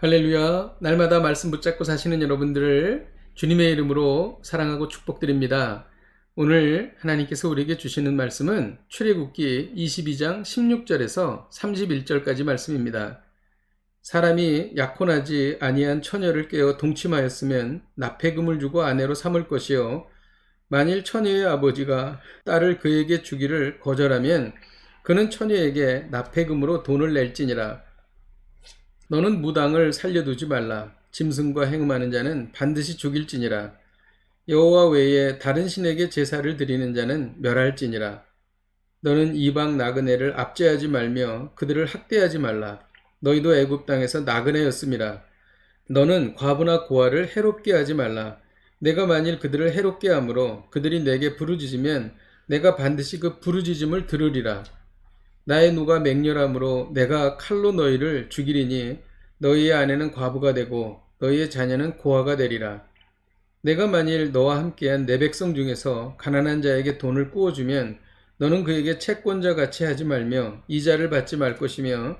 할렐루야. 날마다 말씀 붙잡고 사시는 여러분들을 주님의 이름으로 사랑하고 축복드립니다. 오늘 하나님께서 우리에게 주시는 말씀은 출애굽기 22장 16절에서 31절까지 말씀입니다. 사람이 약혼하지 아니한 처녀를 깨어 동침하였으면 납폐금을 주고 아내로 삼을 것이요, 만일 처녀의 아버지가 딸을 그에게 주기를 거절하면 그는 처녀에게 납폐금으로 돈을 낼지니라. 너는 무당을 살려두지 말라. 짐승과 행음하는 자는 반드시 죽일지니라. 여호와 외에 다른 신에게 제사를 드리는 자는 멸할지니라. 너는 이방 나그네를 압제하지 말며 그들을 학대하지 말라. 너희도 애굽 땅에서 나그네였음이라. 너는 과부나 고아를 해롭게 하지 말라. 내가 만일 그들을 해롭게 함으로 그들이 내게 부르짖으면 내가 반드시 그 부르짖음을 들으리라. 나의 누가 맹렬함으로 내가 칼로 너희를 죽이리니 너희의 아내는 과부가 되고 너희의 자녀는 고아가 되리라. 내가 만일 너와 함께한 내 백성 중에서 가난한 자에게 돈을 꾸어주면 너는 그에게 채권자 같이 하지 말며 이자를 받지 말 것이며,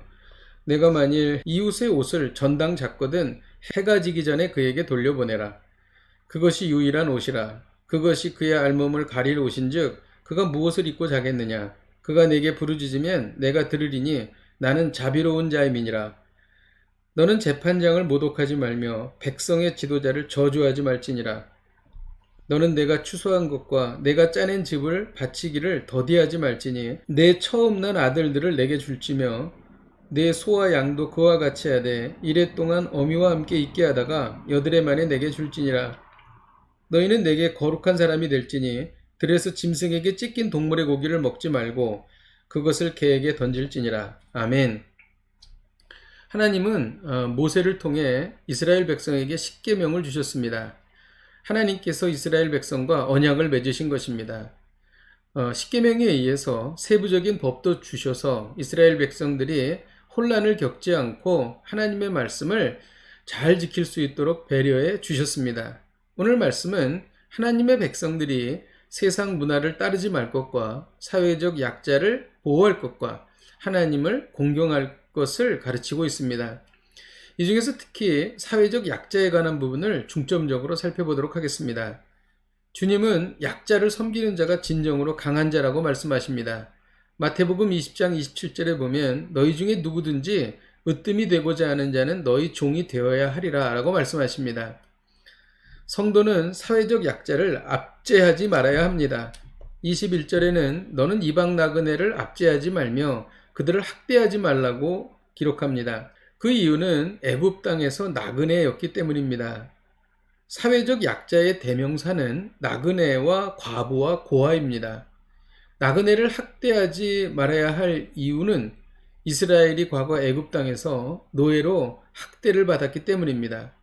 내가 만일 이웃의 옷을 전당 잤거든 해가 지기 전에 그에게 돌려보내라. 그것이 유일한 옷이라. 그것이 그의 알몸을 가릴 옷인즉 그가 무엇을 입고 자겠느냐. 그가 내게 부르짖으면 내가 들으리니 나는 자비로운 자임이니라. 너는 재판장을 모독하지 말며 백성의 지도자를 저주하지 말지니라. 너는 내가 추수한 것과 내가 짜낸 집을 바치기를 더디하지 말지니 내 처음 난 아들들을 내게 줄지며 내 소와 양도 그와 같이 하되 이랫동안 어미와 함께 있게 하다가 여드레 만에 내게 줄지니라. 너희는 내게 거룩한 사람이 될지니 들에서 짐승에게 찢긴 동물의 고기를 먹지 말고 그것을 개에게 던질지니라. 아멘. 하나님은 모세를 통해 이스라엘 백성에게 십계명을 주셨습니다. 하나님께서 이스라엘 백성과 언약을 맺으신 것입니다. 십계명에 의해서 세부적인 법도 주셔서 이스라엘 백성들이 혼란을 겪지 않고 하나님의 말씀을 잘 지킬 수 있도록 배려해 주셨습니다. 오늘 말씀은 하나님의 백성들이 세상 문화를 따르지 말 것과 사회적 약자를 보호할 것과 하나님을 공경할 것을 가르치고 있습니다. 이 중에서 특히 사회적 약자에 관한 부분을 중점적으로 살펴보도록 하겠습니다. 주님은 약자를 섬기는 자가 진정으로 강한 자라고 말씀하십니다. 마태복음 20장 27절에 보면 너희 중에 누구든지 으뜸이 되고자 하는 자는 너희 종이 되어야 하리라 라고 말씀하십니다. 성도는 사회적 약자를 압제하지 말아야 합니다. 21절에는 너는 이방 나그네를 압제하지 말며 그들을 학대하지 말라고 기록합니다. 그 이유는 애굽 땅에서 나그네였기 때문입니다. 사회적 약자의 대명사는 나그네와 과부와 고아입니다. 나그네를 학대하지 말아야 할 이유는 이스라엘이 과거 애굽 땅에서 노예로 학대를 받았기 때문입니다.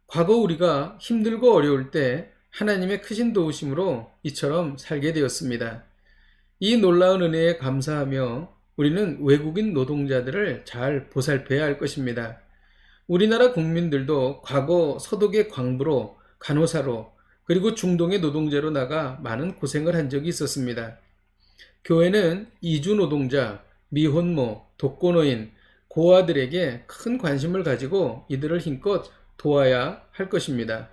과거 우리가 힘들고 어려울 때 하나님의 크신 도우심으로 이처럼 살게 되었습니다. 이 놀라운 은혜에 감사하며 우리는 외국인 노동자들을 잘 보살펴야 할 것입니다. 우리나라 국민들도 과거 서독의 광부로, 간호사로, 그리고 중동의 노동자로 나가 많은 고생을 한 적이 있었습니다. 교회는 이주 노동자, 미혼모, 독거노인, 고아들에게 큰 관심을 가지고 이들을 힘껏 도와야 할 것입니다.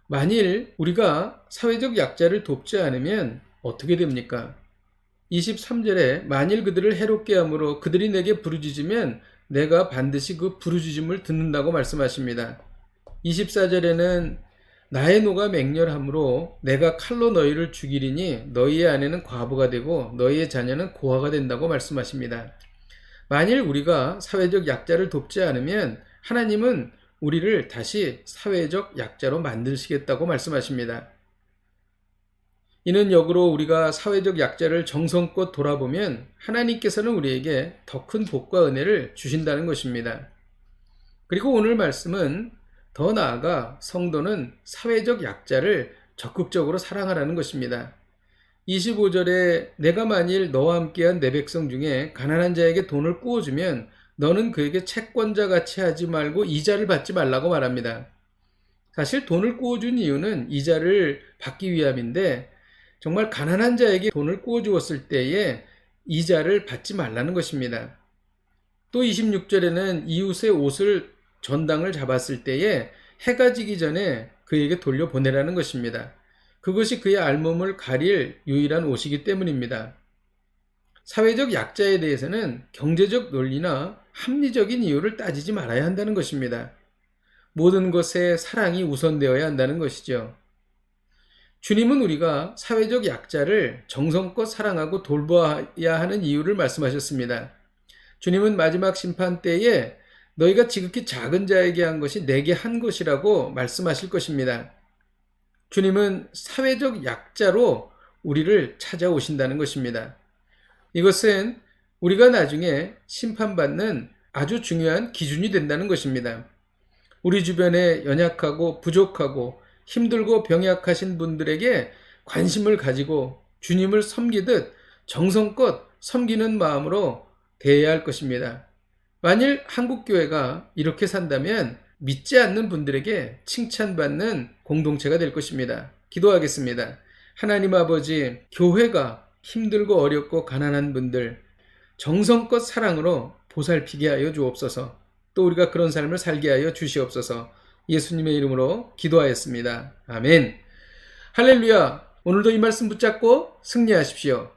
만일 우리가 사회적 약자를 돕지 않으면 어떻게 됩니까? 23절에 만일 그들을 해롭게 함으로 그들이 내게 부르짖으면 내가 반드시 그 부르짖음을 듣는다고 말씀하십니다. 24절에는 나의 노가 맹렬함으로 내가 칼로 너희를 죽이리니 너희의 아내는 과부가 되고 너희의 자녀는 고아가 된다고 말씀하십니다. 만일 우리가 사회적 약자를 돕지 않으면 하나님은 우리를 다시 사회적 약자로 만드시겠다고 말씀하십니다. 이는 역으로 우리가 사회적 약자를 정성껏 돌아보면 하나님께서는 우리에게 더 큰 복과 은혜를 주신다는 것입니다. 그리고 오늘 말씀은 더 나아가 성도는 사회적 약자를 적극적으로 사랑하라는 것입니다. 25절에 내가 만일 너와 함께한 내 백성 중에 가난한 자에게 돈을 꾸어주면 너는 그에게 채권자 같이 하지 말고 이자를 받지 말라고 말합니다. 사실 돈을 꾸어준 이유는 이자를 받기 위함인데 정말 가난한 자에게 돈을 꾸어주었을 때에 이자를 받지 말라는 것입니다. 또 26절에는 이웃의 옷을 전당을 잡았을 때에 해가 지기 전에 그에게 돌려보내라는 것입니다. 그것이 그의 알몸을 가릴 유일한 옷이기 때문입니다. 사회적 약자에 대해서는 경제적 논리나 합리적인 이유를 따지지 말아야 한다는 것입니다. 모든 것에 사랑이 우선되어야 한다는 것이죠. 주님은 우리가 사회적 약자를 정성껏 사랑하고 돌보아야 하는 이유를 말씀하셨습니다. 주님은 마지막 심판 때에 너희가 지극히 작은 자에게 한 것이 내게 한 것이라고 말씀하실 것입니다. 주님은 사회적 약자로 우리를 찾아오신다는 것입니다. 이것은 우리가 나중에 심판받는 아주 중요한 기준이 된다는 것입니다. 우리 주변에 연약하고 부족하고 힘들고 병약하신 분들에게 관심을 가지고 주님을 섬기듯 정성껏 섬기는 마음으로 대해야 할 것입니다. 만일 한국교회가 이렇게 산다면 믿지 않는 분들에게 칭찬받는 공동체가 될 것입니다. 기도하겠습니다. 하나님 아버지, 교회가 힘들고 어렵고 가난한 분들 정성껏 사랑으로 보살피게 하여 주옵소서. 또 우리가 그런 삶을 살게 하여 주시옵소서. 예수님의 이름으로 기도하였습니다. 아멘. 할렐루야. 오늘도 이 말씀 붙잡고 승리하십시오.